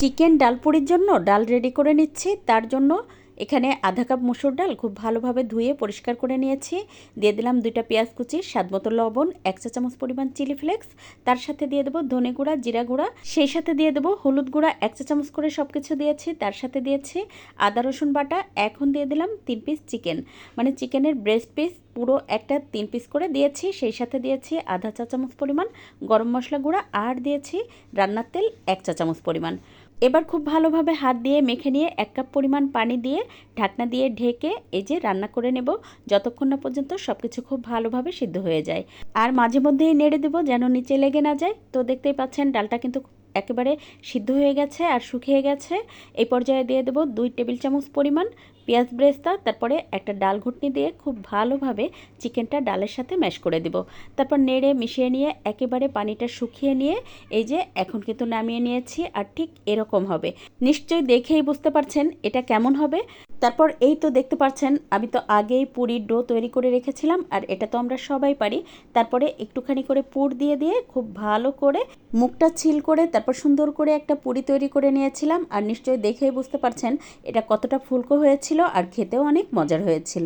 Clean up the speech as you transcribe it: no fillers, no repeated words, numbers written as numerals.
Chicken ডাল পুরির জন্য ডাল রেডি করে নিচ্ছি। তার জন্য এখানে আধা কাপ মসুর ডাল খুব ভালোভাবে ধুয়ে পরিষ্কার করে নিয়েছি। দিয়ে দিলাম 2টা পেঁয়াজ কুচি, স্বাদ মতো লবণ, 1 চা চামচ পরিমাণ চিলি ফ্লেক্স, তার সাথে দিয়ে দেবো ধনে গুঁড়া, জিরা গুঁড়া, সেই সাথে দিয়ে দেবো হলুদ গুঁড়া 1 চা চামচ করে সব কিছু দিয়েছি। তার সাথে দিয়েছি আদা রসুন বাটা। এখন দিয়ে দিলাম 3 পিস চিকেন, মানে চিকেনের ব্রেস্ট পিস পুরো একটা 3 পিস করে দিয়েছি। সেই সাথে দিয়েছি আধা চা চামচ পরিমাণ গরম মশলা গুঁড়া আর দিয়েছি রান্নার তেল 1 চা চামচ পরিমাণ। এবার খুব ভালোভাবে হাত দিয়ে মেখে নিয়ে 1 কাপ পরিমাণ পানি দিয়ে ঢাকনা দিয়ে ঢেকে এই যে রান্না করে নেব, যতক্ষণ না পর্যন্ত সব কিছু খুব ভালোভাবে সিদ্ধ হয়ে যায়। আর মাঝে মধ্যেই নেড়ে দেবো যেন নিচে লেগে না যায়। তো দেখতেই পাচ্ছেন ডালটা কিন্তু একেবারে সিদ্ধ হয়ে গেছে আর শুকিয়ে গেছে। এই পর্যায়ে দিয়ে দেবো 2 টেবিল চামচ পরিমাণ পেঁয়াজ ব্রেস্তা। তারপরে একটা ডাল ঘুটনি দিয়ে খুব ভালোভাবে চিকেনটা ডালের সাথে ম্যাশ করে দেব। তারপর নেড়ে মিশিয়ে নিয়ে একেবারে পানিটা শুকিয়ে নিয়ে এই যে এখন কিন্তু নামিয়ে নিয়েছি। আর ঠিক এরকম হবে, নিশ্চয়ই দেখেই বুঝতে পারছেন এটা কেমন হবে। তারপর এই তো দেখতে পাচ্ছেন আমি তো আগেই পুরির ডো তৈরি করে রেখেছিলাম, আর এটা তো আমরা সবাই পারি। তারপরে একটুখানি করে পুর দিয়ে দিয়ে খুব ভালো করে মুখটা ছিল করে তারপর সুন্দর করে একটা পুরি তৈরি করে নিয়েছিলাম। আর নিশ্চয়ই দেখেই বুঝতে পারছেন এটা কতটা ফুলকো হয়েছিল আর খেতেও অনেক মজার হয়েছিল।